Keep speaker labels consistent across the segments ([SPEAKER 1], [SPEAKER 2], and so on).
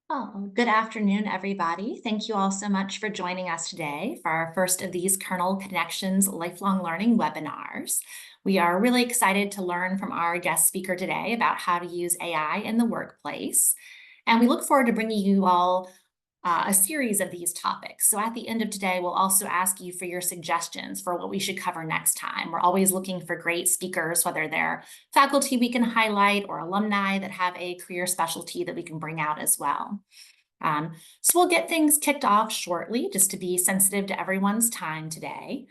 [SPEAKER 1] Oh, good afternoon, everybody. Thank you all so much for joining us today for our first of these Kernel Connections Lifelong Learning webinars. We are really excited to learn from our guest speaker today about how to use AI in the workplace. And we look forward to bringing you all a series of these topics. So at the end of today, we'll also ask you for your suggestions for what we should cover next time. We're always looking for great speakers, whether they're faculty we can highlight or alumni that have a career specialty that we can bring out as well. So we'll get things kicked off shortly, just to be sensitive to everyone's time today.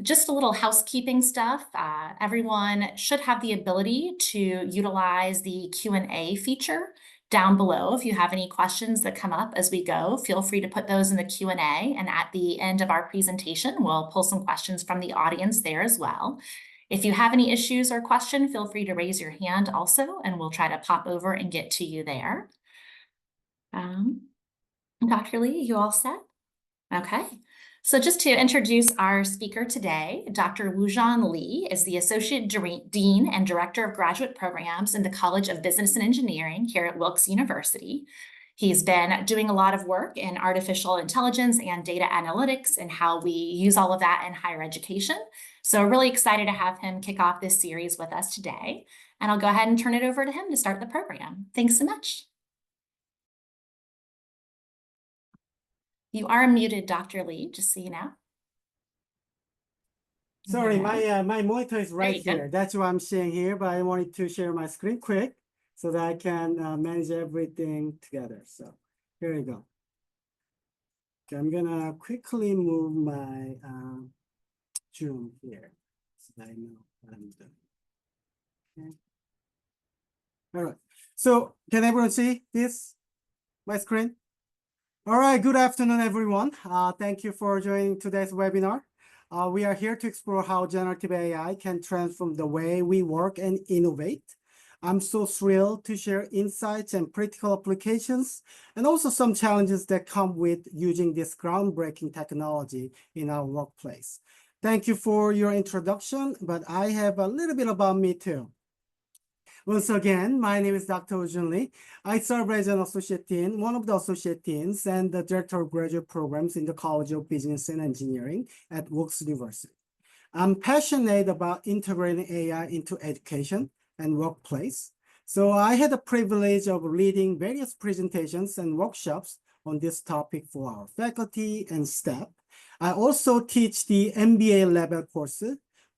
[SPEAKER 1] Just a little housekeeping stuff. Everyone should have the ability to utilize the Q&A feature down below. If you have any questions that come up as we go, feel free to put those in the Q&A. And at the end of our presentation, we'll pull some questions from the audience there as well. If you have any issues or question, feel free to raise your hand also, and we'll try to pop over and get to you there. Dr. Lee, you all set? Okay. So just to introduce our speaker today, Dr. Woojun Lee is the Associate Dean and Director of Graduate Programs in the College of Business and Engineering here at Wilkes University. He's been doing a lot of work in artificial intelligence and data analytics and how we use all of that in higher education. So we're really excited to have him kick off this series with us today. And I'll go ahead and turn it over to him to start the program. Thanks so much. You are muted, Dr. Lee, just so you know.
[SPEAKER 2] Sorry, my monitor is right here.
[SPEAKER 1] Go.
[SPEAKER 2] That's what I'm seeing here, but I wanted to share my screen quick so that I can manage everything together. So here we go. Okay, I'm gonna quickly move my Zoom here so that I know what I'm doing. Okay. All right. So can everyone see this, my screen? All right, good afternoon, everyone. Thank you for joining today's webinar. We are here to explore how generative AI can transform the way we work and innovate. I'm so thrilled to share insights and practical applications, and also some challenges that come with using this groundbreaking technology in our workplace. Thank you for your introduction, but I have a little bit about me too. Once again, my name is Dr. Woojun Lee. I serve as an associate dean, one of the associate deans, and the director of graduate programs in the College of Business and Engineering at Wilkes University. I'm passionate about integrating AI into education and workplace. So I had the privilege of leading various presentations and workshops on this topic for our faculty and staff. I also teach the MBA level course,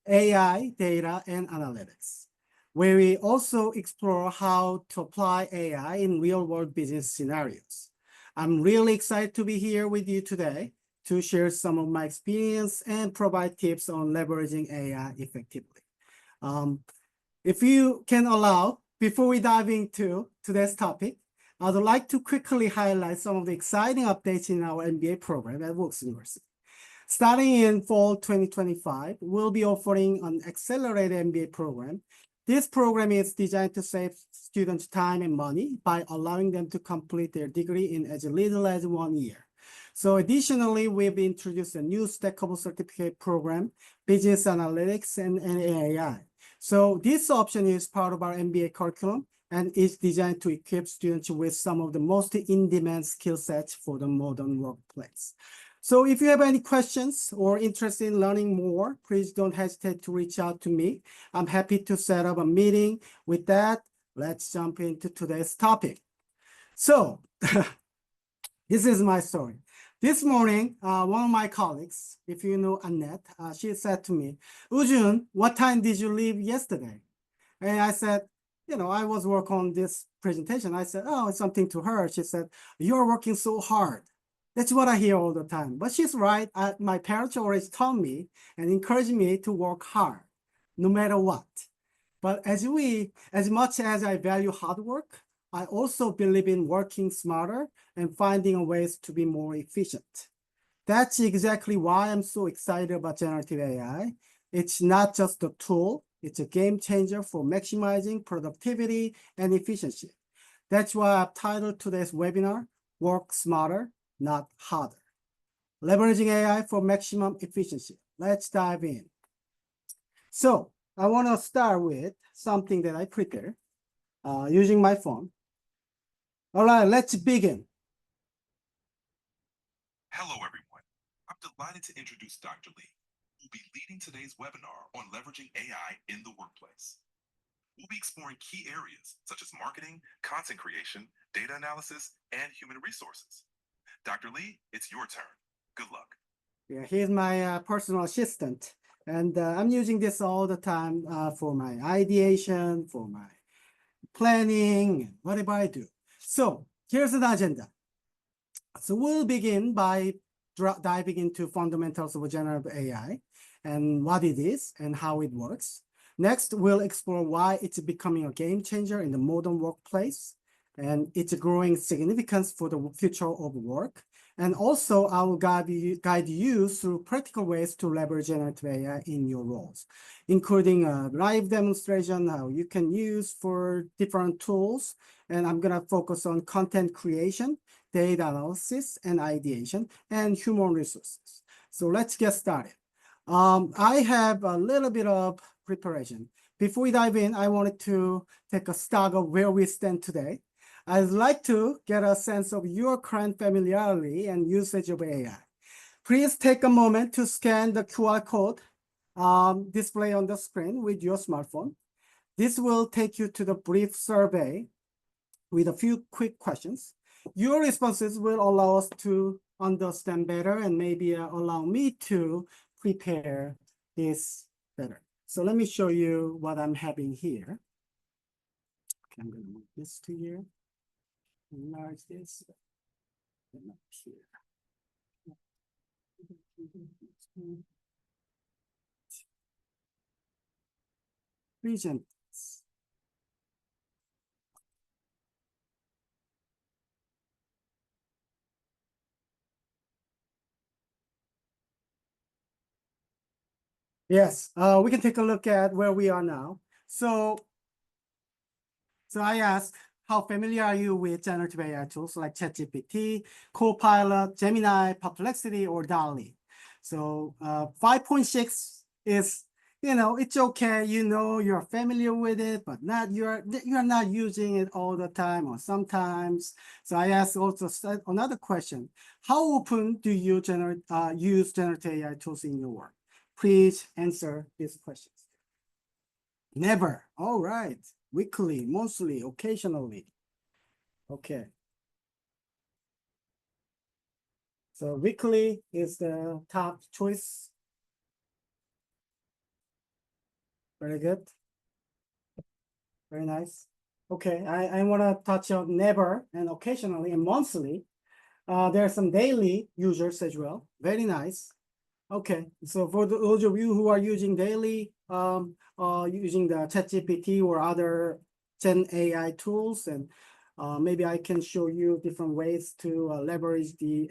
[SPEAKER 2] AI, Data, and Analytics, where we also explore how to apply AI in real-world business scenarios. I'm really excited to be here with you today to share some of my experience and provide tips on leveraging AI effectively. If you can allow, before we dive into today's topic, I'd like to quickly highlight some of the exciting updates in our MBA program at Wilkes University. Starting in fall 2025, we'll be offering an accelerated MBA program. This program is designed to save students time and money by allowing them to complete their degree in as little as 1 year. So additionally, we've introduced a new stackable certificate program, Business Analytics and AI. So this option is part of our MBA curriculum and is designed to equip students with some of the most in-demand skill sets for the modern workplace. So if you have any questions or interest in learning more, please don't hesitate to reach out to me. I'm happy to set up a meeting. With that, let's jump into today's topic. So this is my story. This morning, one of my colleagues, if you know Annette, she said to me, Woojun, what time did you leave yesterday? And I said, I was working on this presentation. I said, oh, it's something to her. She said, you're working so hard. That's what I hear all the time. But she's right. My parents always told me and encouraged me to work hard, no matter what. But as much as I value hard work, I also believe in working smarter and finding ways to be more efficient. That's exactly why I'm so excited about generative AI. It's not just a tool, it's a game changer for maximizing productivity and efficiency. That's why I've titled today's webinar, Work Smarter, Not Harder. Leveraging AI for maximum efficiency. Let's dive in. So I want to start with something that I prepared using my phone. All right, let's begin.
[SPEAKER 3] Hello, everyone. I'm delighted to introduce Dr. Lee, who will be leading today's webinar on leveraging AI in the workplace. We'll be exploring key areas such as marketing, content creation, data analysis, and human resources. Dr. Lee, it's your turn. Good luck.
[SPEAKER 2] Yeah, he's my personal assistant, and I'm using this all the time for my ideation, for my planning, whatever I do. So here's the agenda. So we'll begin by diving into fundamentals of generative AI and what it is and how it works. Next, we'll explore why it's becoming a game changer in the modern workplace and its growing significance for the future of work. And also, I will guide you through practical ways to leverage generative AI in your roles, including a live demonstration, how you can use for different tools. And I'm going to focus on content creation, data analysis and ideation, and human resources. So let's get started. I have a little bit of preparation. Before we dive in, I wanted to take a stock of where we stand today. I'd like to get a sense of your current familiarity and usage of AI. Please take a moment to scan the QR code displayed on the screen with your smartphone. This will take you to the brief survey with a few quick questions. Your responses will allow us to understand better and maybe allow me to prepare this better. So let me show you what I'm having here. Okay, I'm going to move this to here. Enlarge this. And up here. Present this. Yes, we can take a look at where we are now. So I asked, how familiar are you with generative AI tools like ChatGPT, Copilot, Gemini, Perplexity, or DALL-E? So 5.6 is, it's okay. You're familiar with it, but you're not using it all the time or sometimes. So I asked also another question. How often do you use generative AI tools in your work? Please answer these questions. Never. All right. Weekly, monthly, occasionally. Okay. So weekly is the top choice. Very good. Very nice. Okay, I want to touch on never and occasionally and monthly. There are some daily users as well. Very nice. Okay, so for those of you who are using daily, using the ChatGPT or other Gen AI tools, and maybe I can show you different ways to leverage the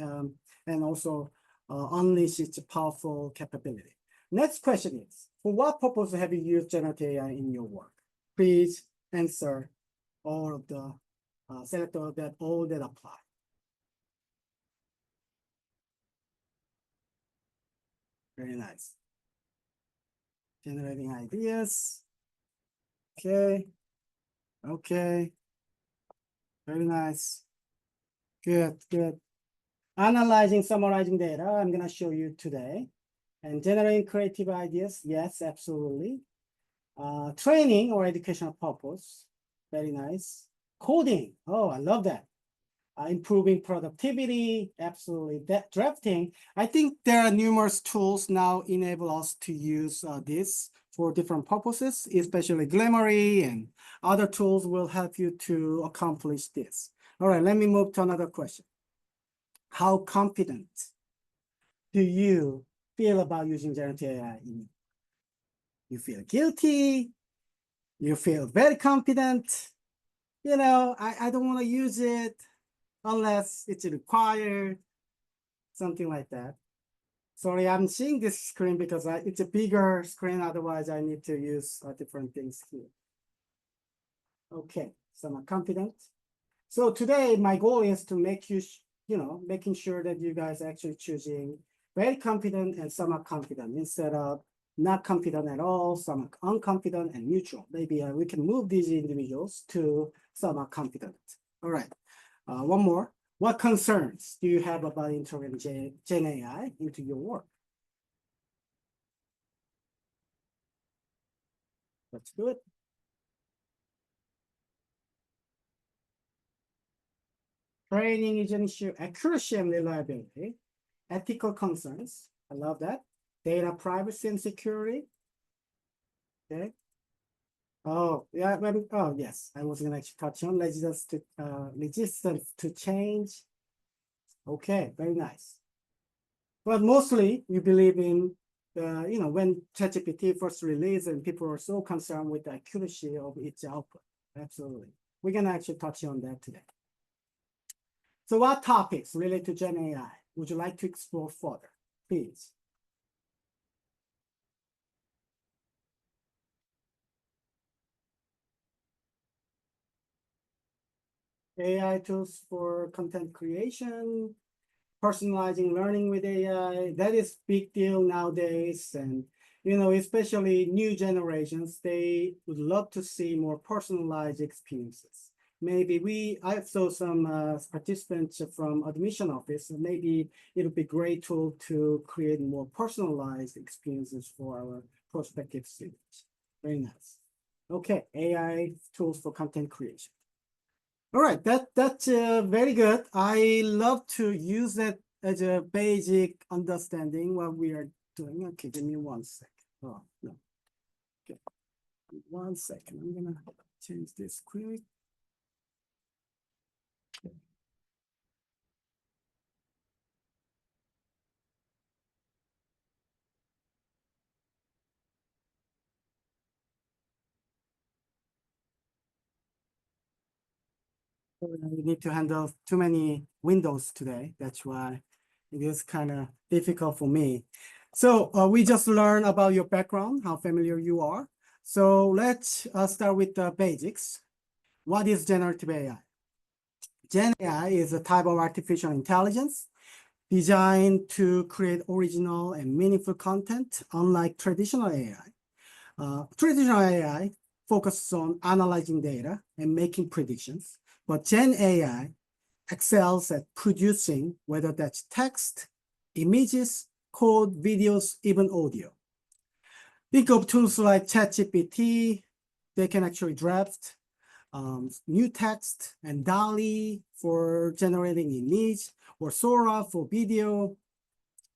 [SPEAKER 2] and also unleash its powerful capability. Next question is, for what purpose have you used generative AI in your work? Please answer all of the select all that apply. Very nice. Generating ideas. Okay. Okay. Very nice. Good, good. Analyzing, summarizing data, I'm going to show you today. And generating creative ideas, yes, absolutely. Training or educational purpose, very nice. Coding, oh, I love that. Improving productivity, absolutely. That drafting, I think there are numerous tools now enable us to use this for different purposes, especially Grammarly and other tools will help you to accomplish this. All right, let me move to another question. How confident do you feel about using generative AI? You feel guilty? You feel very confident? I don't want to use it unless it's required, something like that. Sorry, I'm seeing this screen because it's a bigger screen. Otherwise, I need to use different things here. Okay, so I'm confident. So today, my goal is to make making sure that you guys are actually choosing very confident and somewhat confident instead of not confident at all, somewhat unconfident and neutral. Maybe we can move these individuals to somewhat confident. All right. One more. What concerns do you have about integrating Gen AI into your work? That's good. Training is an issue, accuracy and reliability, ethical concerns. I love that. Data privacy and security. Okay. Oh, yeah, maybe, oh, yes, I was gonna actually touch on resistance to change. Okay, very nice. But mostly you believe in, when ChatGPT first released and people were so concerned with the accuracy of its output. Absolutely. We're gonna actually touch on that today. So what topics relate to Gen AI would you like to explore further? Please. AI tools for content creation, personalizing learning with AI, that is big deal nowadays. And, especially new generations, they would love to see more personalized experiences. Maybe I saw some participants from admission office, and maybe it'll be a great tool to create more personalized experiences for our prospective students. Very nice. Okay, AI tools for content creation. All right, that's very good. I love to use that as a basic understanding what we are doing. Okay, give me 1 second. Oh, no. Okay, 1 second. I'm gonna change this quick. We need to handle too many windows today. That's why it is kind of difficult for me. So we just learned about your background, how familiar you are. So let's start with the basics. What is generative AI? Gen AI is a type of artificial intelligence designed to create original and meaningful content, unlike traditional AI. Traditional AI focuses on analyzing data and making predictions, but Gen AI excels at producing, whether that's text, images, code, videos, even audio. Think of tools like ChatGPT. They can actually draft new text, and DALL-E for generating image, or Sora for video.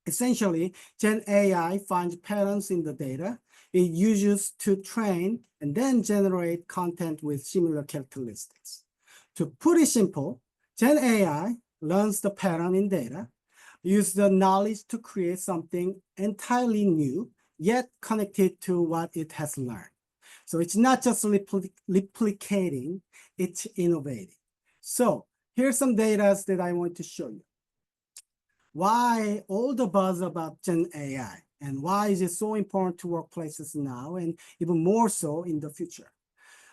[SPEAKER 2] Essentially, Gen AI finds patterns in the data it uses to train and then generate content with similar characteristics. To put it simple, Gen AI learns the pattern in data, uses the knowledge to create something entirely new, yet connected to what it has learned. So it's not just replicating, it's innovating. So here's some data that I want to show you. Why all the buzz about Gen AI, and why is it so important to workplaces now and even more so in the future?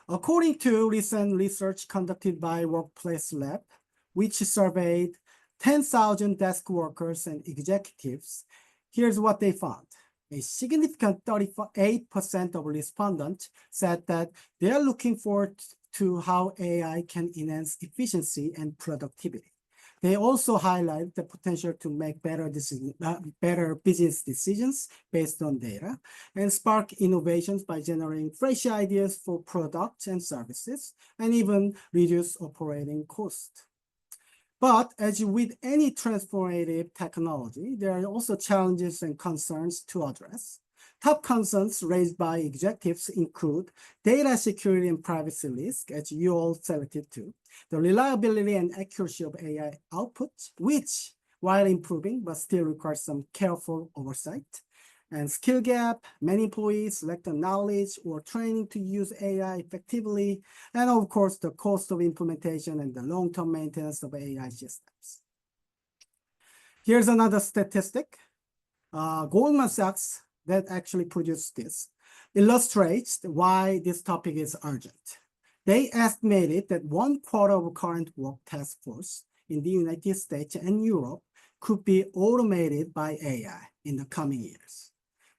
[SPEAKER 2] According to recent research conducted by Workplace Lab, which surveyed 10,000 desk workers and executives, here's what they found. A significant 38% of respondents said that they are looking forward to how AI can enhance efficiency and productivity. They also highlight the potential to make better business decisions based on data and spark innovations by generating fresh ideas for products and services, and even reduce operating costs. But as with any transformative technology, there are also challenges and concerns to address. Top concerns raised by executives include data security and privacy risk, as you all selected to, the reliability and accuracy of AI output, which, while improving, but still requires some careful oversight, and skill gap. Many employees lack the knowledge or training to use AI effectively, and of course, the cost of implementation and the long-term maintenance of AI systems. Here's another statistic. Goldman Sachs, that actually produced this, illustrates why this topic is urgent. They estimated that 1/4 of current work task force in the United States and Europe could be automated by AI in the coming years.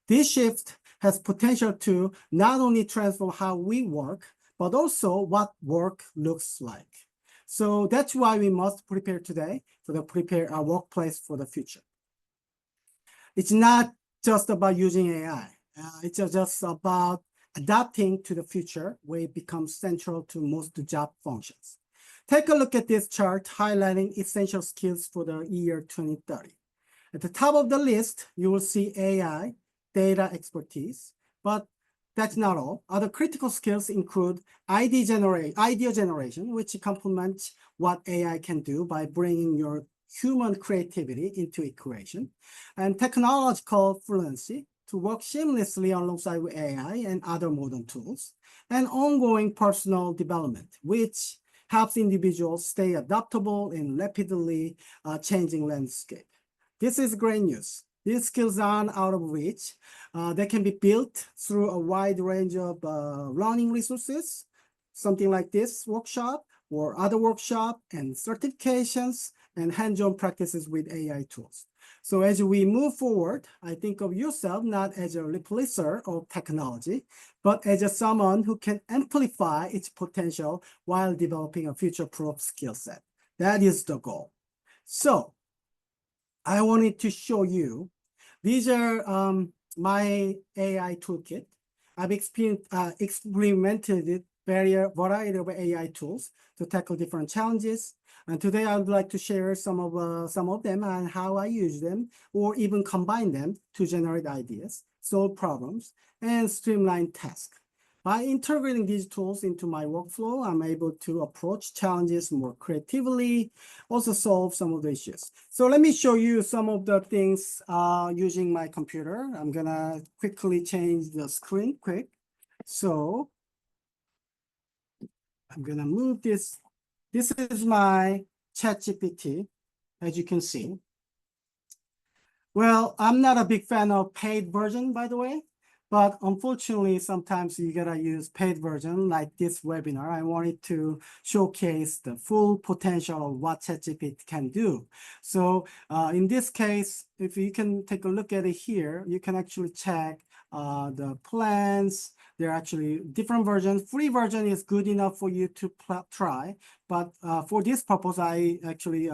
[SPEAKER 2] This shift has potential to not only transform how we work, but also what work looks like. So that's why we must prepare today prepare our workplace for the future. It's not just about using AI. It's just about adapting to the future where it becomes central to most job functions. Take a look at this chart highlighting essential skills for the year 2030. At the top of the list, you will see AI, data expertise, but that's not all. Other critical skills include idea generation, which complements what AI can do by bringing your human creativity into equation, and technological fluency to work seamlessly alongside with AI and other modern tools, and ongoing personal development, which helps individuals stay adaptable in rapidly changing landscape. This is great news. These skills aren't out of reach. They can be built through a wide range of learning resources, something like this workshop or other workshop and certifications and hands-on practices with AI tools. So as we move forward, I think of yourself not as a replacer of technology, but as someone who can amplify its potential while developing a future-proof skill set. That is the goal. So I wanted to show you, these are my AI toolkit. I've experimented with variety of AI tools to tackle different challenges. And today I would like to share some of them and how I use them, or even combine them to generate ideas, solve problems, and streamline tasks. By integrating these tools into my workflow, I'm able to approach challenges more creatively, also solve some of the issues. So let me show you some of the things using my computer. I'm gonna quickly change the screen quick. So I'm gonna move this. This is my ChatGPT, as you can see. Well, I'm not a big fan of paid version, by the way, but unfortunately, sometimes you gotta use paid version like this webinar. I wanted to showcase the full potential of what ChatGPT can do. So in this case, if you can take a look at it here, you can actually check the plans. There are actually different versions. Free version is good enough for you to try, but for this purpose, I actually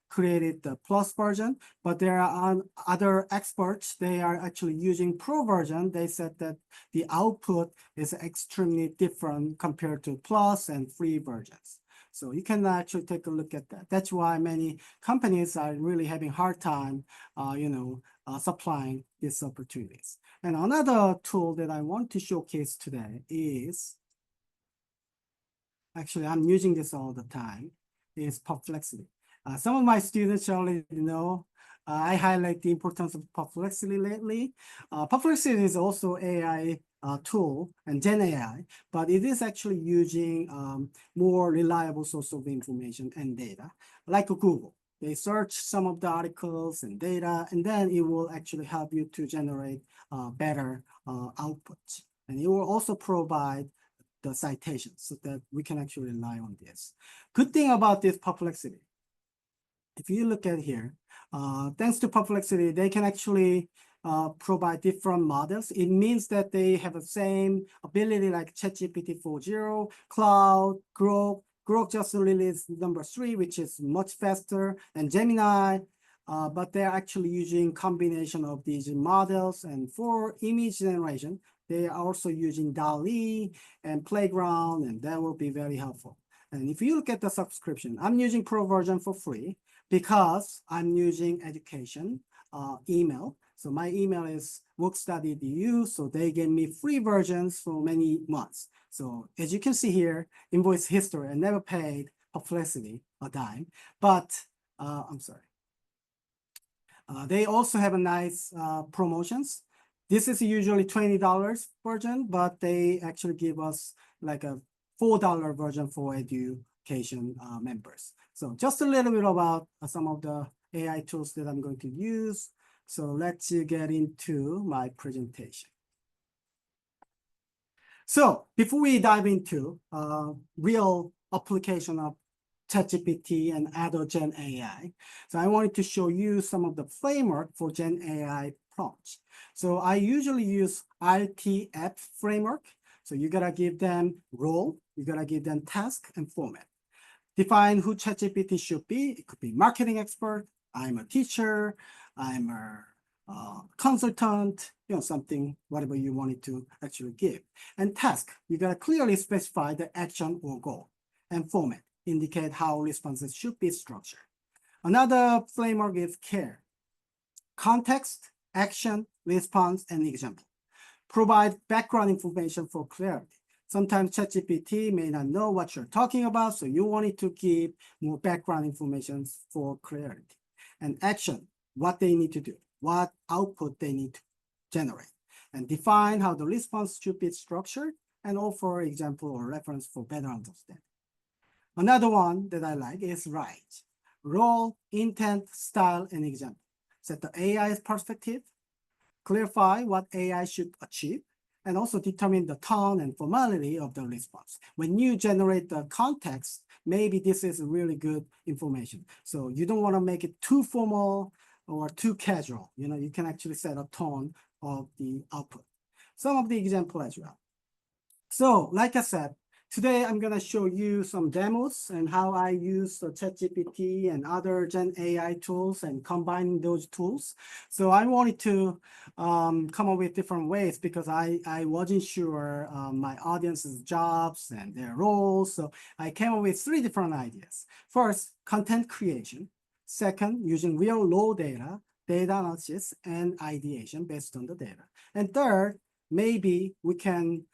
[SPEAKER 2] created the plus version, but there are other experts, they are actually using pro version. They said that the output is extremely different compared to plus and free versions. So you can actually take a look at that. That's why many companies are really having hard time, supplying these opportunities. And another tool that I want to showcase today is, actually I'm using this all the time, is Perplexity. Some of my students already know I highlight the importance of Perplexity lately. Perplexity is also AI tool and Gen AI, but it is actually using more reliable source of information and data, like Google. They search some of the articles and data, and then it will actually help you to generate better output. And it will also provide the citations so that we can actually rely on this. Good thing about this Perplexity, if you look at here, thanks to Perplexity, they can actually provide different models. It means that they have the same ability like ChatGPT 4.0, Cloud, Grok. Grok just released number 3, which is much faster, and Gemini. But they're actually using combination of these models. And for image generation, they are also using DALL-E and Playground, and that will be very helpful. And if you look at the subscription, I'm using Pro version for free because I'm using education email. So my email is workstudy.edu, so they gave me free versions for many months. So as you can see here, invoice history, I never paid Perplexity a dime, but I'm sorry. They also have a nice promotions. This is usually $20 version, but they actually give us like a $4 version for education members. So just a little bit about some of the AI tools that I'm going to use. So let's get into my presentation. So before we dive into real application of ChatGPT and other Gen AI, so I wanted to show you some of the framework for Gen AI prompts. So I usually use RTF framework. So you gotta give them role, you gotta give them task and format. define who ChatGPT should be. It could be marketing expert, I'm a teacher, I'm a consultant, something, whatever you want it to actually give. And task, you gotta clearly specify the action or goal, and format, indicate how responses should be structured. Another framework is CARE. Context, action, response, and example. Provide background information for clarity. Sometimes ChatGPT may not know what you're talking about, so you want it to give more background information for clarity. And action, what they need to do, what output they need to generate, and define how the response should be structured, and offer example or reference for better understanding. Another one that I like is write. Role, intent, style, and example. Set the AI's perspective, clarify what AI should achieve, and also determine the tone and formality of the response. When you generate the context, maybe this is really good information. So you don't want to make it too formal or too casual. You can actually set a tone of the output. Some of the example as well. So like I said, today I'm going to show you some demos and how I use the ChatGPT and other Gen AI tools and combining those tools. So I wanted to come up with different ways because I wasn't sure my audience's jobs and their roles. So I came up with 3 different ideas. First, content creation. Second, using real raw data analysis, and ideation based on the data. And third, maybe we can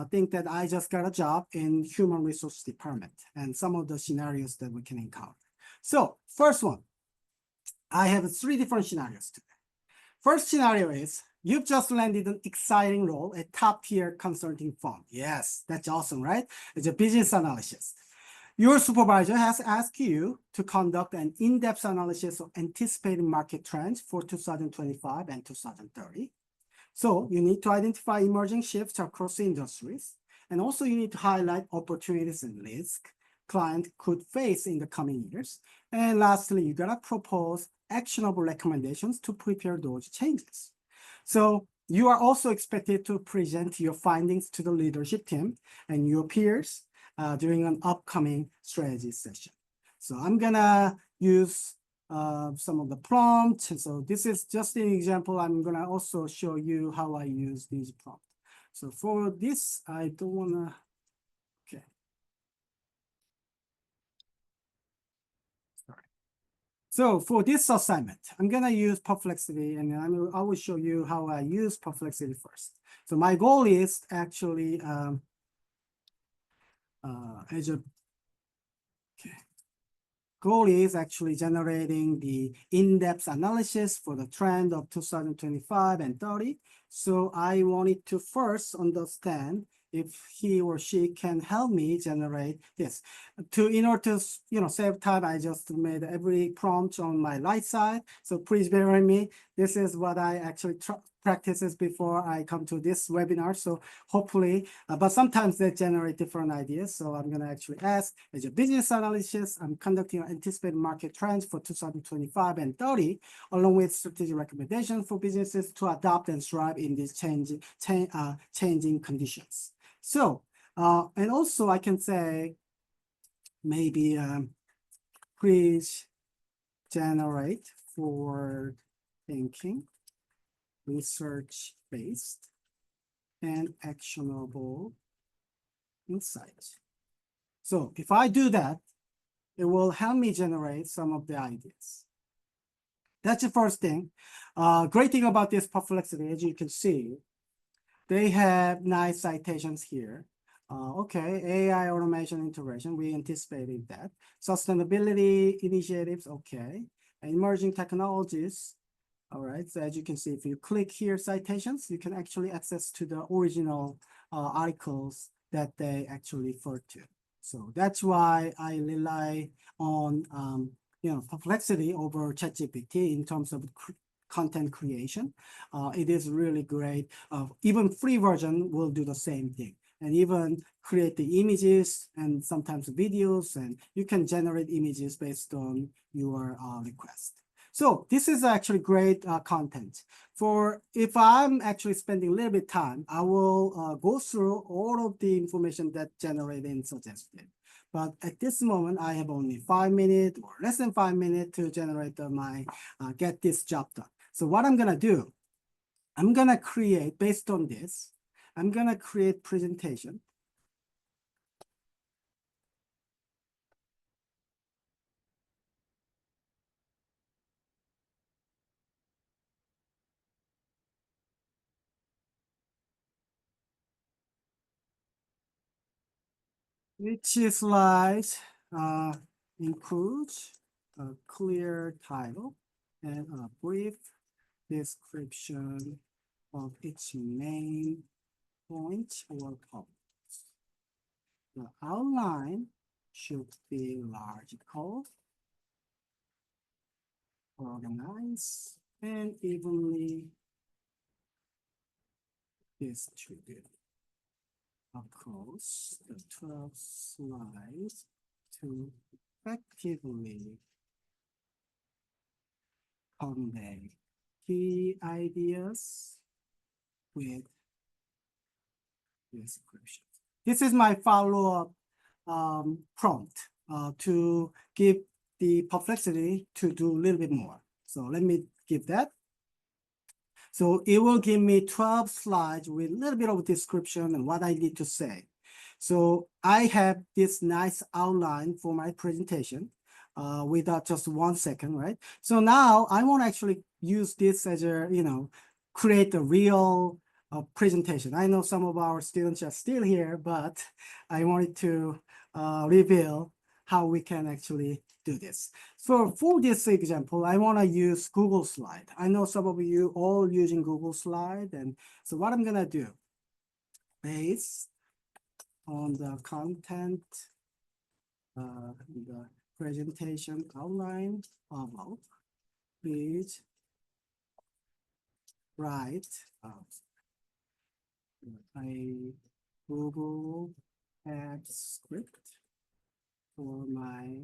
[SPEAKER 2] think that I just got a job in human resource department and some of the scenarios that we can encounter. So first one, I have 3 different scenarios today. First scenario is you've just landed an exciting role at top-tier consulting firm. Yes, that's awesome, right? It's a business analyst. Your supervisor has asked you to conduct an in-depth analysis of anticipated market trends for 2025 and 2030. So you need to identify emerging shifts across industries, and also you need to highlight opportunities and risks client could face in the coming years. And lastly, you gotta propose actionable recommendations to prepare those changes. So you are also expected to present your findings to the leadership team and your peers during an upcoming strategy session. So I'm gonna use some of the prompts. So this is just an example. I'm gonna also show you how I use these prompts. So for this, I don't wanna, okay. Sorry. So for this assignment, I'm gonna use Perplexity, and I will show you how I use Perplexity first. So my goal is actually goal is actually generating the in-depth analysis for the trend of 2025 and 30. So I wanted to first understand if he or she can help me generate this. In order to save time, I just made every prompt on my right side. So please bear with me. This is what I actually practices before I come to this webinar. So hopefully, but sometimes they generate different ideas. So I'm going to actually ask, as a business analyst, I'm conducting anticipated market trends for 2025 and 30, along with strategic recommendations for businesses to adopt and thrive in these changing conditions. So, and also I can say, maybe please generate forward thinking, research-based, and actionable insights. So if I do that, it will help me generate some of the ideas. That's the first thing. Great thing about this Perplexity, as you can see, they have nice citations here. Okay, AI automation integration, we anticipated that. Sustainability initiatives, okay. Emerging technologies. All right, so as you can see, if you click here, citations, you can actually access to the original articles that they actually refer to. So that's why I rely on Perplexity over ChatGPT in terms of content creation. It is really great. Even free version will do the same thing, and even create the images and sometimes videos, and you can generate images based on your request. So this is actually great content. For if I'm actually spending a little bit time, I will go through all of the information that generated and suggested. But at this moment, I have only 5 minutes or less than 5 minutes to generate my get this job done. So what I'm gonna do, I'm gonna create based on this. I'm gonna create presentation. Which slide includes a clear title and a brief description of its main point or purpose. The outline should be logical, organized, and evenly distributed across the 12 slides to effectively convey key ideas with description. This is my follow-up prompt to give the perplexity to do a little bit more. So let me give that. So it will give me 12 slides with a little bit of description and what I need to say. So I have this nice outline for my presentation without just 1 second, right? So now I want to actually use this as a, create a real presentation. I know some of our students are still here, but I wanted to reveal how we can actually do this. So for this example, I want to use Google Slide. I know some of you all using Google Slide. And so what I'm going to do, based on the content, the presentation outline above, please write a Google Apps script for my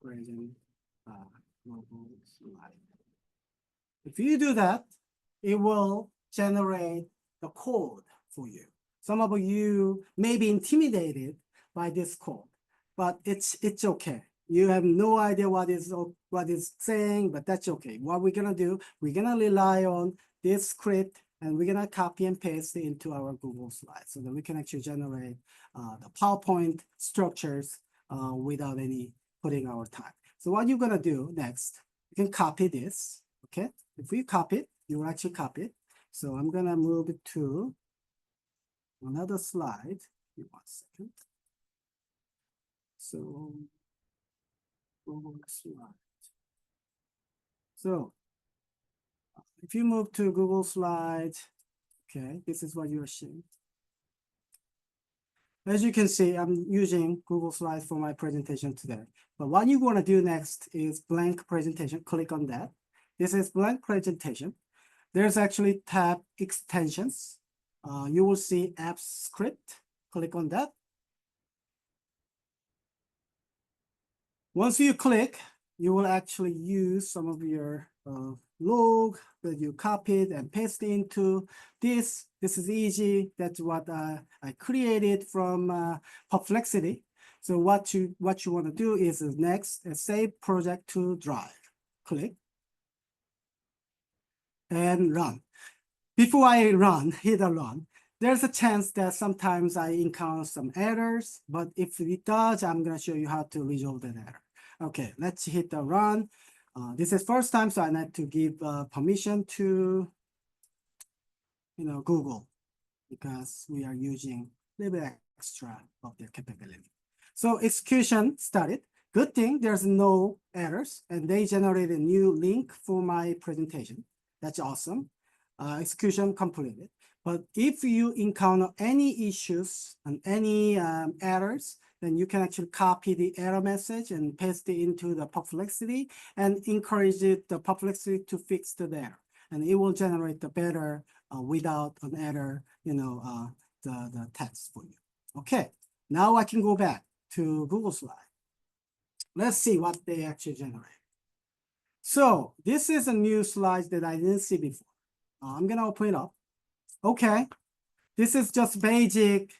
[SPEAKER 2] present Google Slide. If you do that, it will generate the code for you. Some of you may be intimidated by this code, but it's okay. You have no idea what is saying, but that's okay. What we're gonna do, we're gonna rely on this script and we're gonna copy and paste it into our Google Slides so that we can actually generate the PowerPoint structures without any putting our time. So what you're gonna do next, you can copy this, okay? If we copy it, you will actually copy it. So I'm gonna move it to another slide. Give me 1 second. So Google Slide. So if you move to Google Slides, okay, this is what you're seeing. As you can see, I'm using Google Slides for my presentation today. But what you want to do next is blank presentation. Click on that. This is blank presentation. There's actually tab extensions. You will see app script. Click on that. Once you click, you will actually use some of your log that you copied and pasted into this. This is easy. That's what I created from Perplexity. So what you want to do is next, save project to Drive. Click and run. Before I hit a run, there's a chance that sometimes I encounter some errors, but if it does, I'm going to show you how to resolve that error. Okay, let's hit the run. This is first time, so I need to give permission to Google because we are using a little bit extra of their capability. So execution started. Good thing there's no errors, and they generated a new link for my presentation. That's awesome. Execution completed. But if you encounter any issues and any errors, then you can actually copy the error message and paste it into the Perplexity and encourage the Perplexity to fix the error. And it will generate the better without an error, the text for you. Okay, now I can go back to Google Slide. Let's see what they actually generate. So this is a new slide that I didn't see before. I'm gonna open it up. Okay, this is just basic,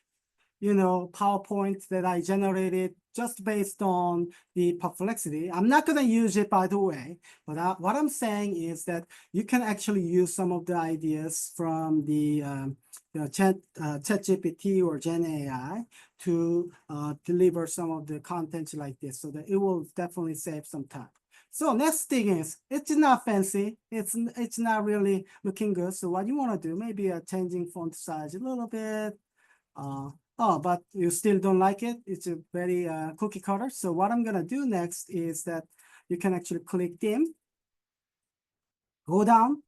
[SPEAKER 2] PowerPoint that I generated just based on the Perplexity. I'm not gonna use it, by the way, but what I'm saying is that you can actually use some of the ideas from the ChatGPT or Gen AI to deliver some of the content like this, so that it will definitely save some time. So next thing is, it's not fancy. It's not really looking good. So what you want to do, maybe changing font size a little bit. But you still don't like it. It's a very cookie cutter. So what I'm gonna do next is that you can actually click theme, go down,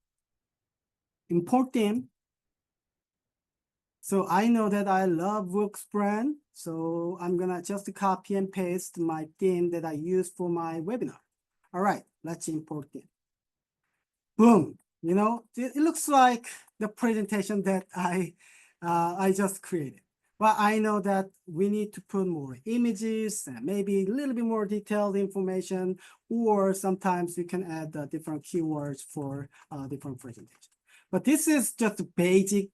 [SPEAKER 2] import theme. So I know that I love Woox brand. So I'm gonna just copy and paste my theme that I use for my webinar. All right, let's import it. Boom, it looks like the presentation that I just created. But I know that we need to put more images and maybe a little bit more detailed information, or sometimes you can add different keywords for different presentations. But this is just basic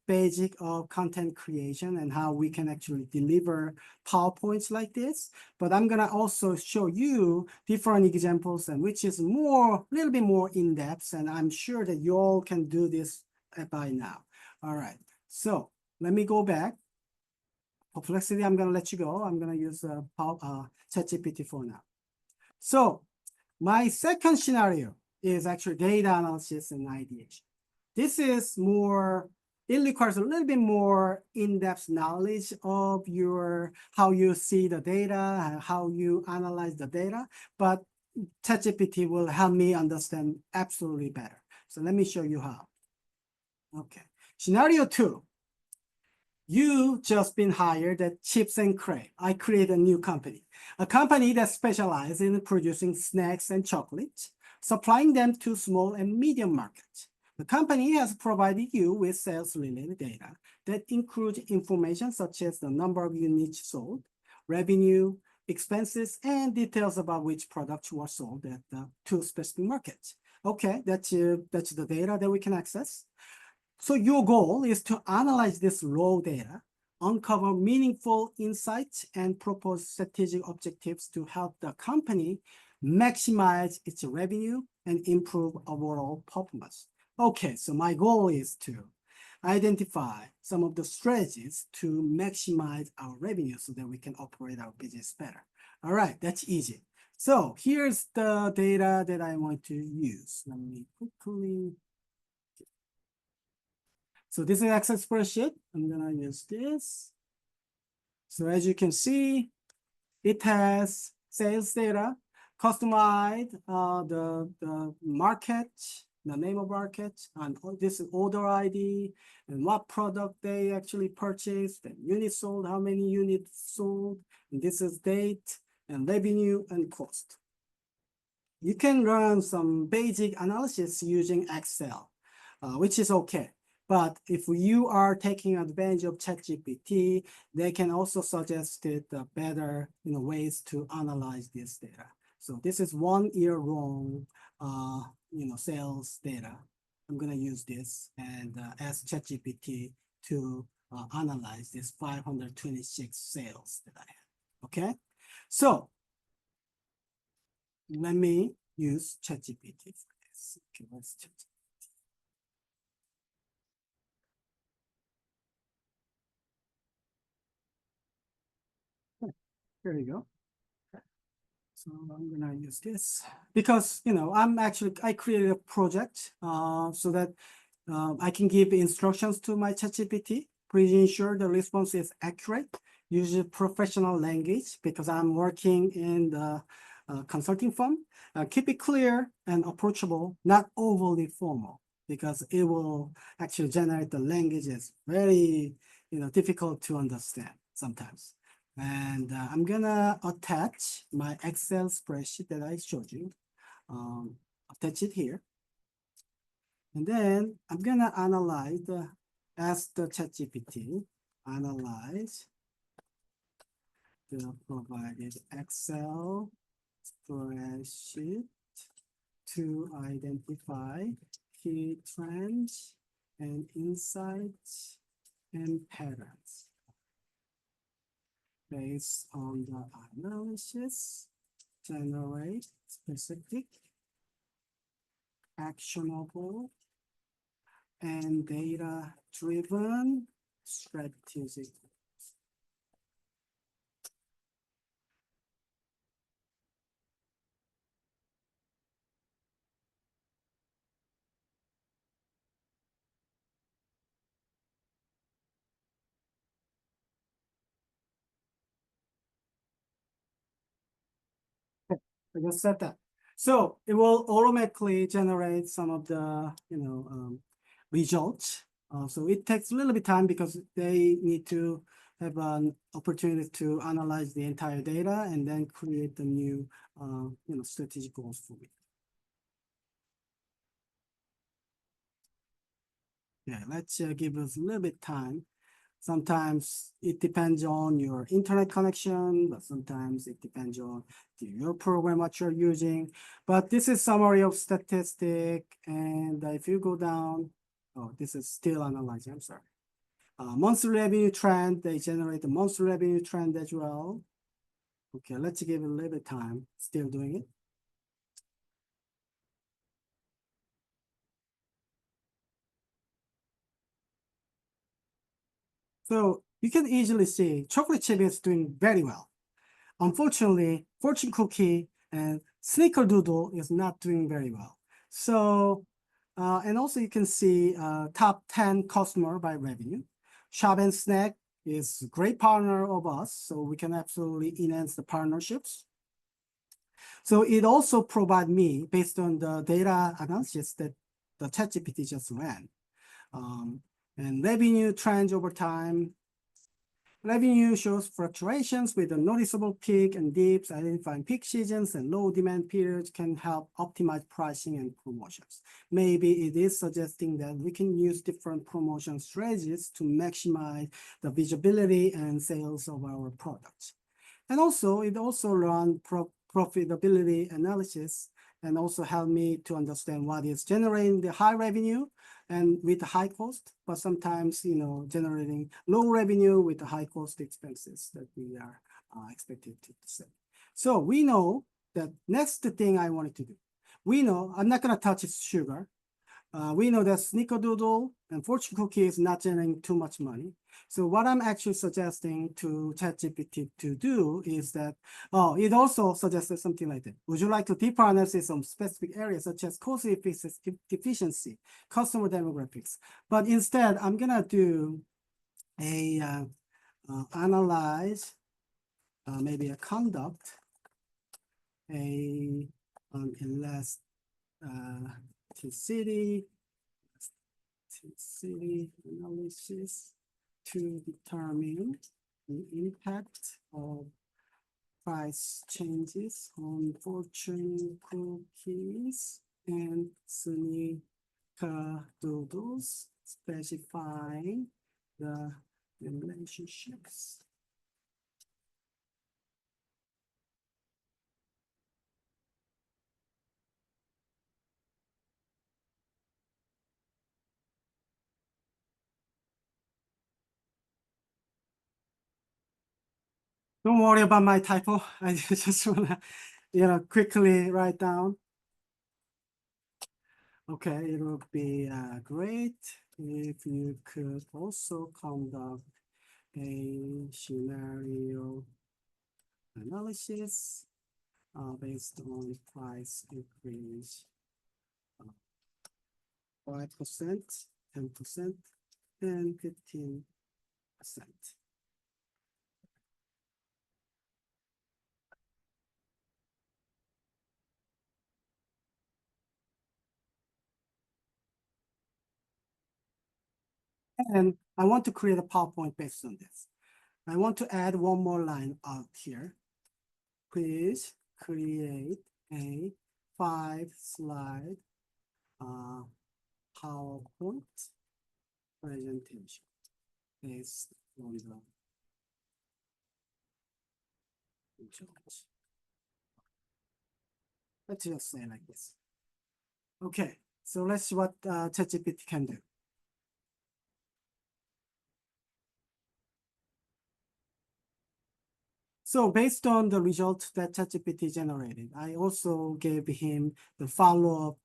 [SPEAKER 2] of content creation and how we can actually deliver PowerPoints like this. But I'm gonna also show you different examples, and which is a little bit more in depth, and I'm sure that you all can do this by now. All right, so let me go back. Perplexity, I'm gonna let you go. I'm gonna use ChatGPT for now. So my second scenario is actually data analysis and ideation. This is it requires a little bit more in-depth knowledge of how you see the data and how you analyze the data, but ChatGPT will help me understand absolutely better. So let me show you how. Okay, scenario 2. You just been hired at Chips and Craig. I create a new company, a company that specializes in producing snacks and chocolates, supplying them to small and medium markets. The company has provided you with sales-related data that includes information such as the number of units sold, revenue, expenses, and details about which products were sold at the two specific markets. Okay, that's the data that we can access. So your goal is to analyze this raw data, uncover meaningful insights, and propose strategic objectives to help the company maximize its revenue and improve overall performance. Okay, so my goal is to identify some of the strategies to maximize our revenue so that we can operate our business better. All right, that's easy. So here's the data that I want to use. Let me quickly. So this is Excel spreadsheet. I'm gonna use this. So as you can see, it has sales data, customized the market, the name of market, and this is order ID, and what product they actually purchased, and units sold, how many units sold, and this is date, and revenue, and cost. You can run some basic analysis using Excel, which is okay. But if you are taking advantage of ChatGPT, they can also suggest better ways to analyze this data. So this is 1 year long sales data. I'm gonna use this and ask ChatGPT to analyze this 526 sales that I have. Okay, so let me use ChatGPT for this. Okay, let's check. Here we go. So I'm gonna use this because I created a project so that I can give instructions to my ChatGPT. Please ensure the response is accurate. Use professional language because I'm working in the consulting firm. Keep it clear and approachable, not overly formal, because it will actually generate the languages very difficult to understand sometimes. And I'm gonna attach my Excel spreadsheet that I showed you. Attach it here. And then I'm gonna ask the ChatGPT, analyze the provided Excel spreadsheet to identify key trends and insights and patterns. Based on the analysis, generate specific, actionable, and data-driven strategies. I just said that. So it will automatically generate some of the, results. So it takes a little bit time because they need to have an opportunity to analyze the entire data and then create the new, strategic goals for me. Yeah, let's give us a little bit time. Sometimes it depends on your internet connection, but sometimes it depends on your program, what you're using. But this is summary of statistic. And if you go down, oh, this is still analyzing, I'm sorry. Monthly revenue trend, they generate the monthly revenue trend as well. Okay, let's give it a little bit time, still doing it. So you can easily see chocolate chip is doing very well. Unfortunately, fortune cookie and snickerdoodle is not doing very well. So, and also you can see top 10 customer by revenue. Shop and Snack is a great partner of us, so we can absolutely enhance the partnerships. So it also provide me, based on the data analysis that the ChatGPT just ran, and revenue trends over time. Revenue shows fluctuations with a noticeable peak and dips. Identifying peak seasons and low demand periods can help optimize pricing and promotions. Maybe it is suggesting that we can use different promotion strategies to maximize the visibility and sales of our products. And also, it also runs profitability analysis and also help me to understand what is generating the high revenue and with the high cost, but sometimes, generating low revenue with the high cost expenses that we are expected to sell. So we know that next thing I wanted to do, we know I'm not going to touch sugar. We know that snickerdoodle and fortune cookie is not generating too much money. So what I'm actually suggesting to ChatGPT to do is that, it also suggested something like that. Would you like to deeper analysis on specific areas such as cost efficiency, customer demographics? But instead, I'm gonna do a analyze, maybe a conduct, a elasticity analysis to determine the impact of price changes on fortune cookies and snickerdoodles, specifying the relationships. Don't worry about my typo. I just wanna, quickly write down. Okay, it would be great if you could also conduct a scenario analysis based on price increase 5%, 10%, and 15%. And I want to create a PowerPoint based on this. I want to add one more line out here. Please create a 5-slide PowerPoint presentation based on the results. Let's just say like this. Okay, so let's see what ChatGPT can do. So based on the result that ChatGPT generated, I also gave him the follow-up,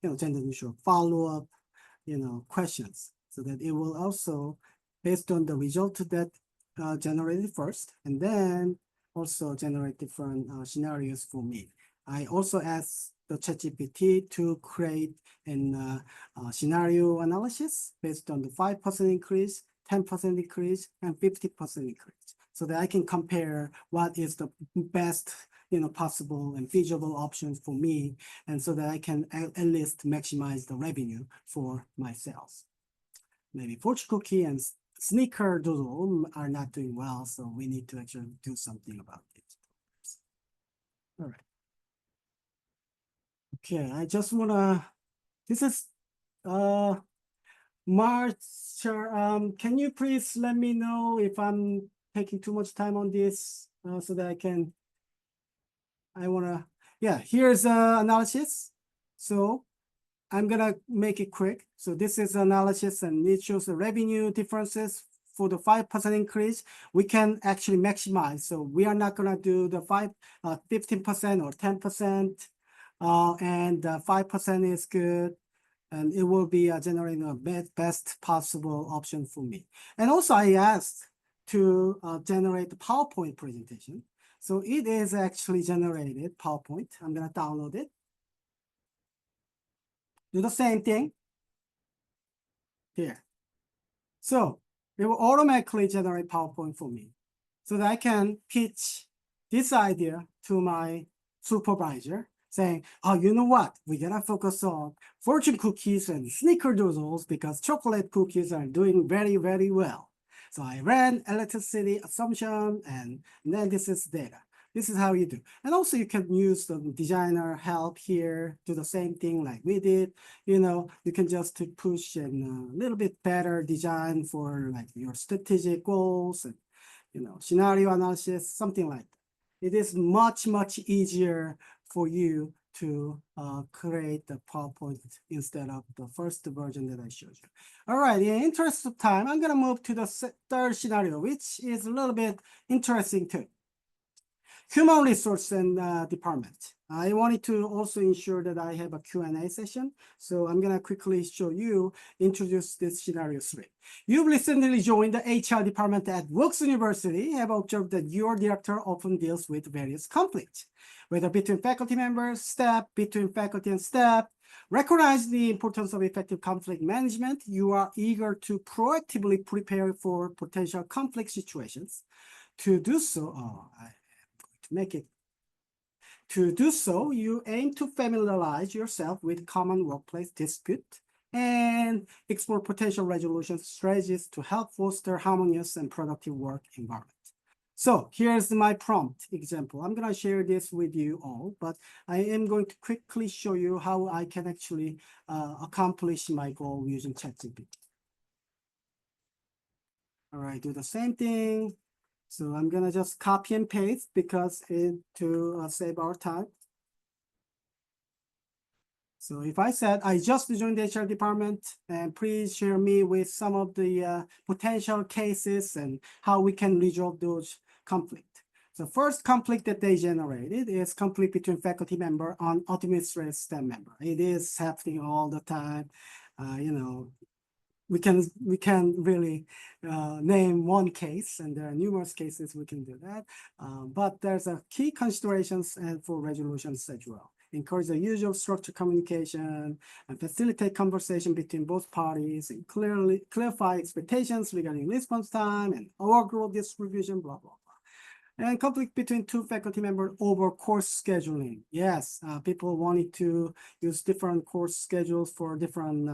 [SPEAKER 2] gender neutral follow-up, questions, so that it will also, based on the result that generated first, and then also generate different scenarios for me. I also asked the ChatGPT to create an scenario analysis based on the 5% increase, 10% increase, and 50% increase, so that I can compare what is the best possible and feasible options for me, and so that I can at least maximize the revenue for my sales. Maybe fortune cookie and sneaker doodle are not doing well, so we need to actually do something about it. All right. Okay, I just wanna, this is March, can you please let me know if I'm taking too much time on this so that yeah, here's analysis. So I'm gonna make it quick. So this is analysis, and it shows the revenue differences for the 5% increase. We can actually maximize. So we are not gonna do the 15% or 10%, and 5% is good. And it will be generating a best possible option for me. And also I asked to generate the PowerPoint presentation. So it is actually generated PowerPoint. I'm gonna download it. Do the same thing here. So it will automatically generate PowerPoint for me, so that I can pitch this idea to my supervisor, saying, oh, you know what? We gotta focus on fortune cookies and snickerdoodles because chocolate cookies are doing very, very well. So I ran electricity assumption, and then this is data. This is how you do. And also you can use the designer help here, do the same thing like we did. You can just push a little bit better design for like your strategic goals and, scenario analysis, something like that. It is much, much easier for you to create the PowerPoint instead of the first version that I showed you. All right, in the interest of time, I'm gonna move to the third scenario, which is a little bit interesting too. Human resource and department. I wanted to also ensure that I have a Q&A session. So I'm gonna quickly introduce this scenario 3. You've recently joined the HR department at Woojun University, have observed that your director often deals with various conflicts, whether between faculty members, staff, between faculty and staff. Recognize the importance of effective conflict management. You are eager to proactively prepare for potential conflict situations. To do so, you aim to familiarize yourself with common workplace dispute and explore potential resolution strategies to help foster harmonious and productive work environment. So here's my prompt example. I'm going to share this with you all, but I am going to quickly show you how I can actually accomplish my goal using ChatGPT. All right, do the same thing. So I'm gonna just copy and paste because to save our time. So if I said, I just joined the HR department, and please share me with some of the potential cases and how we can resolve those conflicts. So first conflict that they generated is conflict between faculty member and administrative staff member. It is happening all the time. We can really name one case, and there are numerous cases we can do that. But there's a key considerations and for resolutions as well. Encourage the usual structured communication and facilitate conversation between both parties, and clarify expectations regarding response time and workload distribution, blah, blah, blah. And conflict between two faculty members over course scheduling. Yes, people wanted to use different course schedules for different,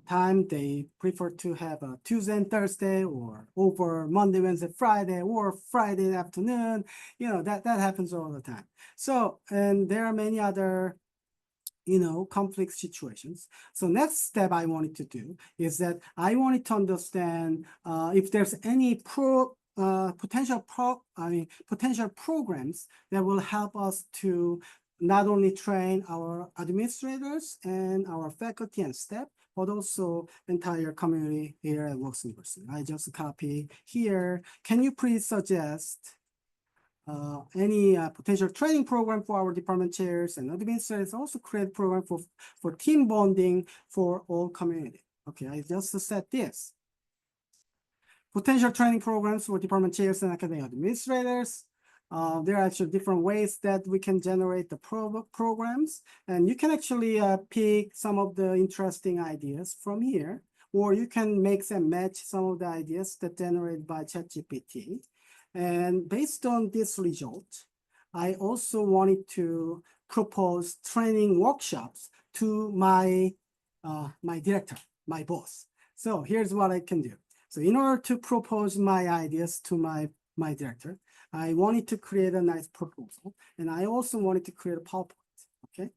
[SPEAKER 2] time. They prefer to have a Tuesday and Thursday, or over Monday, Wednesday, Friday, or Friday afternoon. That happens all the time. So, and there are many other conflict situations. So next step I wanted to do is that I wanted to understand if there's any potential programs that will help us to not only train our administrators and our faculty and staff, but also entire community here at Works University. I just copy here. Can you please suggest any potential training program for our department chairs and administrators? Also create program for team bonding for all community. Okay, I just said this. Potential training programs for department chairs and academic administrators. There are actually different ways that we can generate the programs, and you can actually pick some of the interesting ideas from here, or you can mix and match some of the ideas that generated by ChatGPT. And based on this result, I also wanted to propose training workshops to my director, my boss. So here's what I can do. So in order to propose my ideas to my director, I wanted to create a nice proposal, and I also wanted to create a PowerPoint, okay?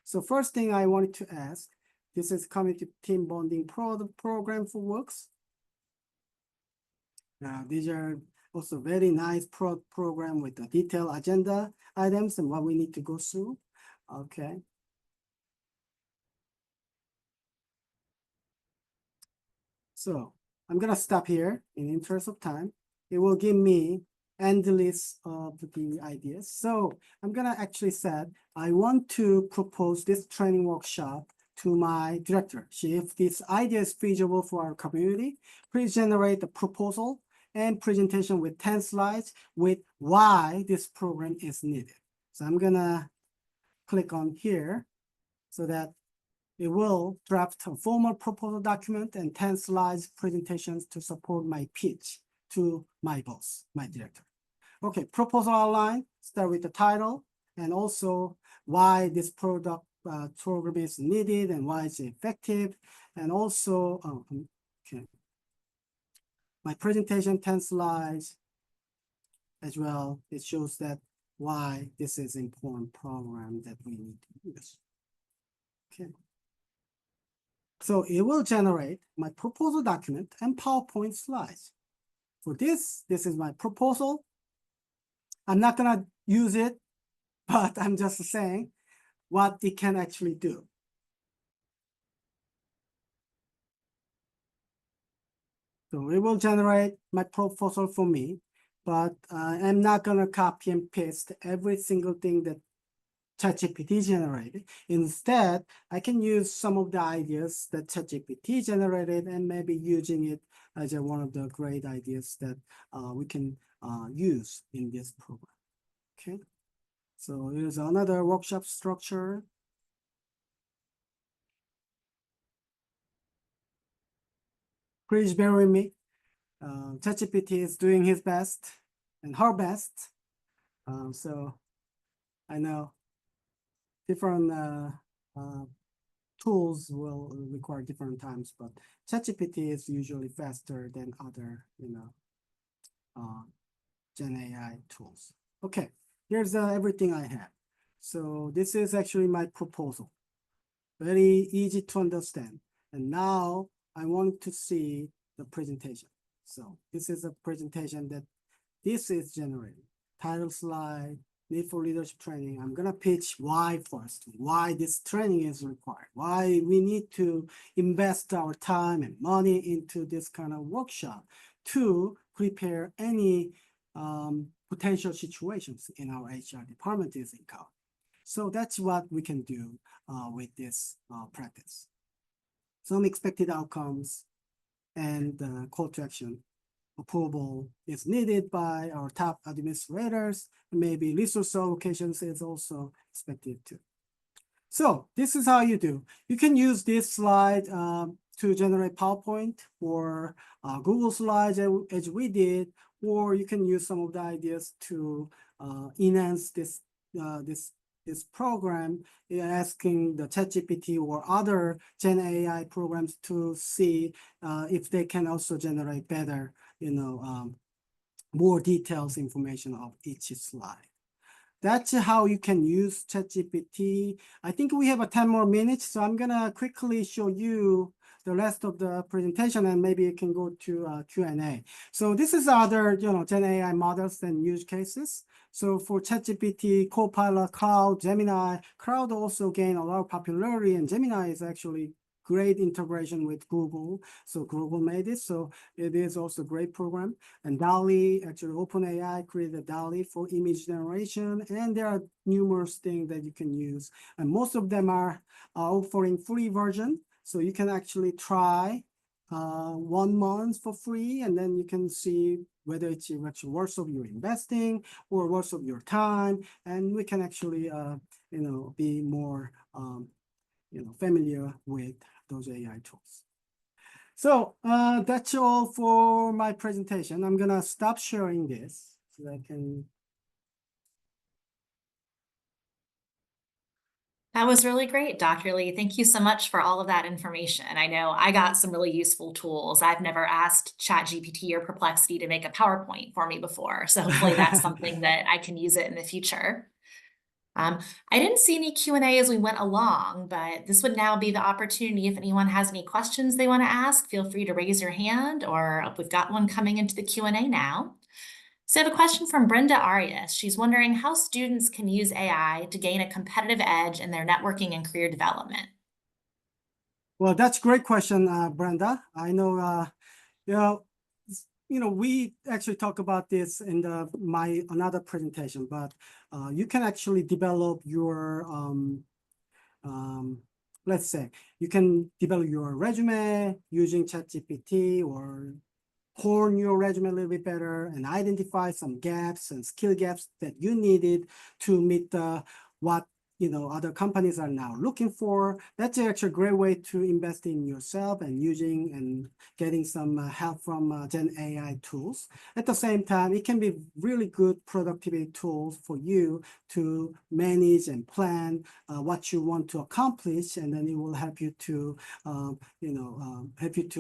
[SPEAKER 2] So first thing I wanted to ask, this is community team bonding program for Works. These are also very nice program with the detailed agenda items and what we need to go through, okay? So I'm gonna stop here in the interest of time. It will give me endless of the ideas. So I'm gonna actually say, I want to propose this training workshop to my director. See if this idea is feasible for our community. Please generate the proposal and presentation with 10 slides with why this program is needed. So I'm gonna click on here so that it will draft a formal proposal document and 10 slides presentations to support my pitch to my boss, my director. Okay, proposal outline, start with the title and also why this product program is needed and why it's effective. And also, okay, my presentation, 10 slides as well. It shows that why this is important program that we need to use. Okay. So it will generate my proposal document and PowerPoint slides. For this is my proposal. I'm not gonna use it, but I'm just saying what it can actually do. So it will generate my proposal for me, but I'm not gonna copy and paste every single thing that ChatGPT generated. Instead, I can use some of the ideas that ChatGPT generated and maybe using it as one of the great ideas that we can use in this program. Okay, so here's another workshop structure. Please bear with me. ChatGPT is doing his best and her best. So I know different tools will require different times, but ChatGPT is usually faster than other, Gen AI tools. Okay, here's everything I have. So this is actually my proposal. Very easy to understand. And now I want to see the presentation. So this is a presentation that this is generated. Title slide, need for leadership training. I'm gonna pitch why first, why this training is required, why we need to invest our time and money into this kind of workshop to prepare any potential situations in our HR department is encountered. So that's what we can do with this practice. Some expected outcomes and call to action. Approval is needed by our top administrators. Maybe resource allocations is also expected too. So this is how you do. You can use this slide to generate PowerPoint or Google Slides as we did, or you can use some of the ideas to enhance this program, asking the ChatGPT or other Gen AI programs to see if they can also generate better, more details information of each slide. That's how you can use ChatGPT. I think we have 10 more minutes, so I'm gonna quickly show you the rest of the presentation, and maybe you can go to Q&A. So this is other, Gen AI models and use cases. So for ChatGPT, Copilot, Cloud, Gemini, Cloud also gained a lot of popularity, and Gemini is actually great integration with Google. So Google made it. So it is also a great program. And DALL-E, actually OpenAI created DALL-E for image generation. And there are numerous things that you can use. And most of them are offering free version. So you can actually try 1 month for free, and then you can see whether it's actually worth of your investing or worth of your time. And we can actually, be more, familiar with those AI tools. So that's all for my presentation. I'm gonna stop sharing this so that I can.
[SPEAKER 1] That was really great, Dr. Lee. Thank you so much for all of that information. I know I got some really useful tools. I've never asked ChatGPT or Perplexity to make a PowerPoint for me before. So hopefully that's something that I can use it in the future. I didn't see any Q&A as we went along, but this would now be the opportunity. If anyone has any questions they want to ask, feel free to raise your hand, or we've got one coming into the Q&A now. So I have a question from Brenda Arias. She's wondering how students can use AI to gain a competitive edge in their networking and career development.
[SPEAKER 2] Well, that's a great question, Brenda. I know, we actually talk about this in my another presentation, but you can actually develop your, let's say, you can develop your resume using ChatGPT, or hone your resume a little bit better and identify some gaps and skill gaps that you needed to meet what other companies are now looking for. That's actually a great way to invest in yourself and using and getting some help from Gen AI tools. At the same time, it can be really good productivity tools for you to manage and plan what you want to accomplish, and then it will help you to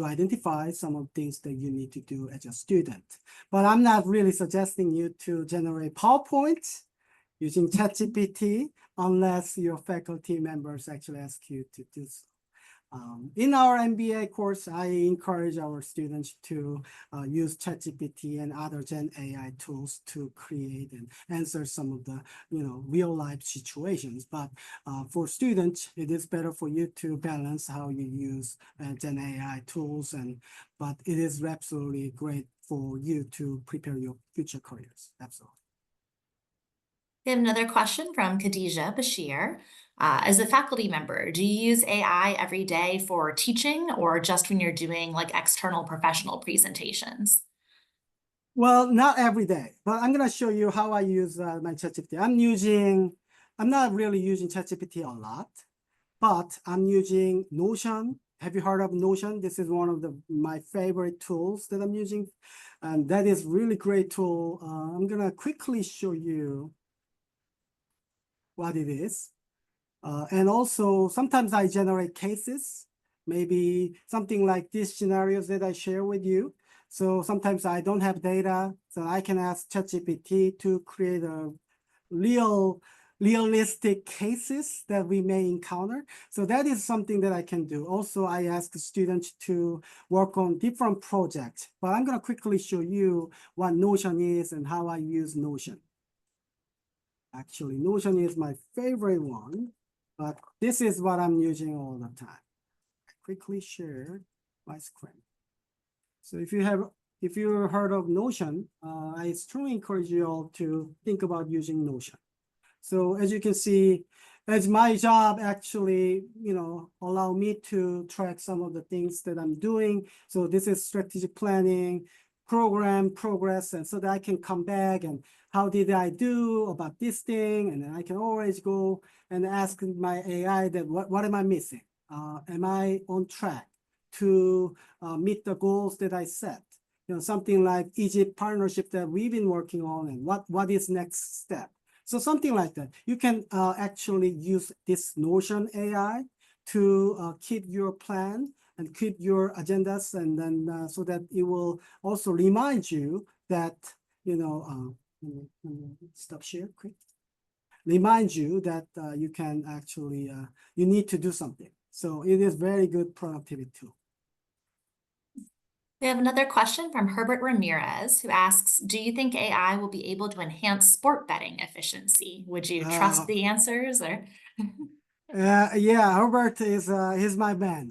[SPEAKER 2] identify some of the things that you need to do as a student. But I'm not really suggesting you to generate PowerPoint using ChatGPT unless your faculty members actually ask you to do so. In our MBA course, I encourage our students to use ChatGPT and other Gen AI tools to create and answer some of the real life situations. But for students, it is better for you to balance how you use Gen AI tools, but it is absolutely great for you to prepare your future careers. Absolutely.
[SPEAKER 1] We have another question from Khadija Bashir. As a faculty member, do you use AI every day for teaching or just when you're doing like external professional presentations?
[SPEAKER 2] Well, not every day, but I'm going to show you how I use my ChatGPT. I'm not really using ChatGPT a lot, but I'm using Notion. Have you heard of Notion? This is one of my favorite tools that I'm using, and that is really great tool. I'm going to quickly show you what it is. And also, sometimes I generate cases, maybe something like these scenarios that I share with you. So sometimes I don't have data, so I can ask ChatGPT to create a realistic cases that we may encounter. So that is something that I can do. Also, I ask the students to work on different projects, but I'm going to quickly show you what Notion is and how I use Notion. Actually, Notion is my favorite one, but this is what I'm using all the time. I quickly share my screen. So if you heard of Notion, I strongly encourage you all to think about using Notion. So as you can see, as my job actually, allow me to track some of the things that I'm doing. So this is strategic planning, program progress, and so that I can come back and how did I do about this thing? And then I can always go and ask my AI that what am I missing? Am I on track to meet the goals that I set? Something like Egypt partnership that we've been working on, and what is next step? So something like that. You can actually use this Notion AI to keep your plan and keep your agendas, and then so that it will also remind you that, stop share quick. Remind you that you can actually, you need to do something. So it is very good productivity tool.
[SPEAKER 1] We have another question from Herbert Ramirez, who asks, do you think AI will be able to enhance sport betting efficiency? Would you trust the answers or?
[SPEAKER 2] Yeah, Albert is he's my man.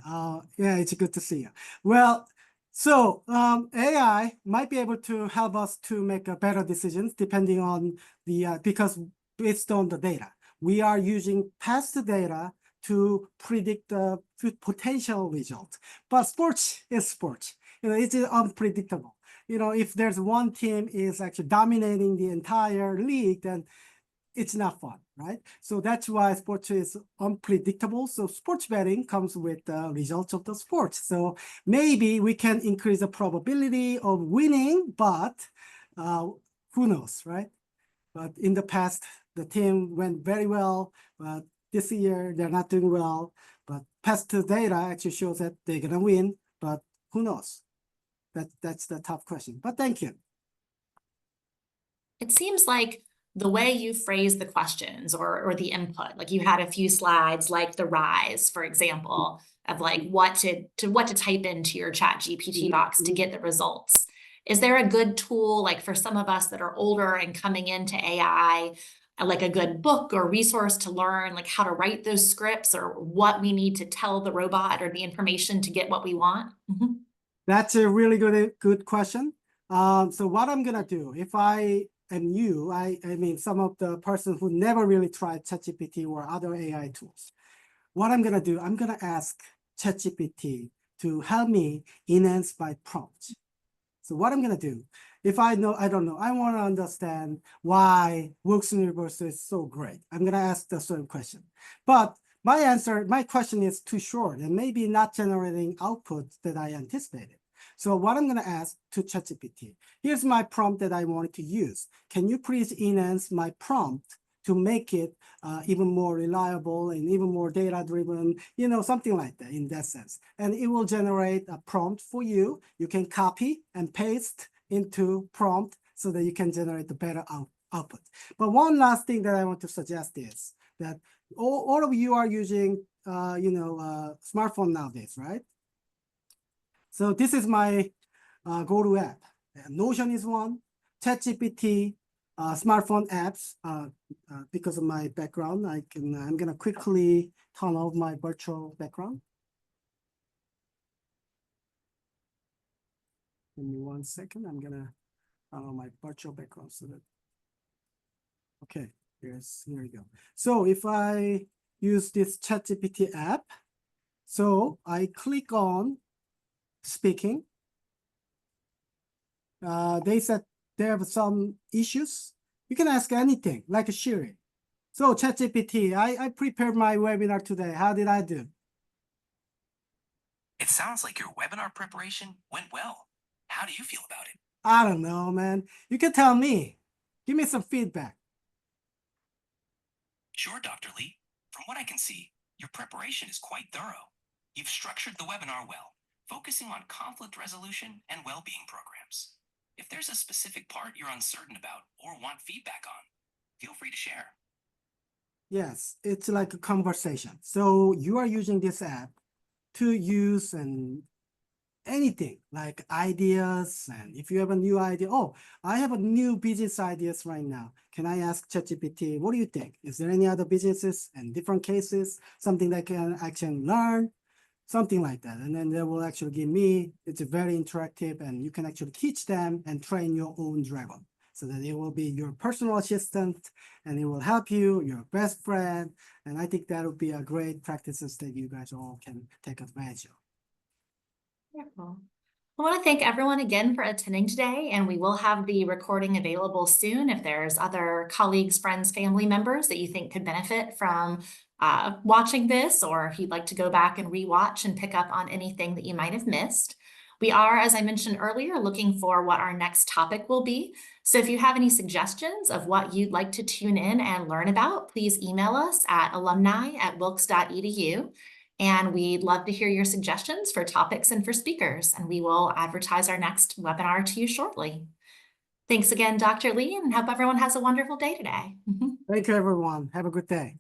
[SPEAKER 2] Yeah, it's good to see you. Well, so AI might be able to help us to make a better decisions depending on the because based on the data. We are using past data to predict the potential result. But sports is sports. It's unpredictable. If there's one team is actually dominating the entire league, then it's not fun, right? So that's why sports is unpredictable. So sports betting comes with the results of the sports. So maybe we can increase the probability of winning, but who knows, right? But in the past, the team went very well, but this year they're not doing well. But past data actually shows that they're gonna win, but who knows? That's the tough question. But thank you.
[SPEAKER 1] It seems like the way you phrase the questions or the input, like you had a few slides like the rise, for example, of like what to type into your chat GPT box to get the results. Is there a good tool, like for some of us that are older and coming into AI, like a good book or resource to learn like how to write those scripts or what we need to tell the robot or the information to get what we want?
[SPEAKER 2] That's a really good question. So what I'm gonna do, if I am you, I mean some of the person who never really tried ChatGPT or other AI tools, what I'm gonna do, I'm gonna ask ChatGPT to help me enhance my prompt. So what I'm gonna do, if I don't know, I want to understand why Woojun Lee is so great. I'm gonna ask the certain question, but my question is too short and maybe not generating output that I anticipated. So what I'm gonna ask to ChatGPT, here's my prompt that I wanted to use. Can you please enhance my prompt to make it even more reliable and even more data-driven, something like that in that sense. And it will generate a prompt for you. You can copy and paste into prompt so that you can generate the better output. But one last thing that I want to suggest is that all of you are using, smartphone nowadays, right? So this is my go-to app. Notion is one, ChatGPT, smartphone apps. Because of my background, I'm gonna quickly turn off my virtual background. Give me 1 second. I'm gonna turn on my virtual background so that. Okay, here we go. So if I use this ChatGPT app, so I click on speaking. They said they have some issues. You can ask anything, like a Siri. So ChatGPT, I prepared my webinar today. How did I do?
[SPEAKER 4] It sounds like your webinar preparation went well. How do you feel about it?
[SPEAKER 2] I don't know, man. You can tell me. Give me some feedback.
[SPEAKER 4] Sure, Dr. Lee. From what I can see, your preparation is quite thorough. You've structured the webinar well, focusing on conflict resolution and well-being programs. If there's a specific part you're uncertain about or want feedback on, feel free to share.
[SPEAKER 2] Yes, it's like a conversation. So you are using this app to use anything like ideas, and if you have a new idea, oh, I have a new business ideas right now. Can I ask ChatGPT, what do you think? Is there any other businesses and different cases, something that I can learn? Something like that. And then they will actually give me, it's very interactive and you can actually teach them and train your own dragon so that it will be your personal assistant and it will help you, your best friend. And I think that would be a great practices that you guys all can take advantage of.
[SPEAKER 1] Wonderful. I want to thank everyone again for attending today, and we will have the recording available soon if there's other colleagues, friends, family members that you think could benefit from watching this, or if you'd like to go back and rewatch and pick up on anything that you might have missed. We are, as I mentioned earlier, looking for what our next topic will be. So if you have any suggestions of what you'd like to tune in and learn about, please email us at alumni@wilkes.edu. And we'd love to hear your suggestions for topics and for speakers, and we will advertise our next webinar to you shortly. Thanks again, Dr. Lee, and hope everyone has a wonderful day today.
[SPEAKER 2] Thank you, everyone. Have a good day.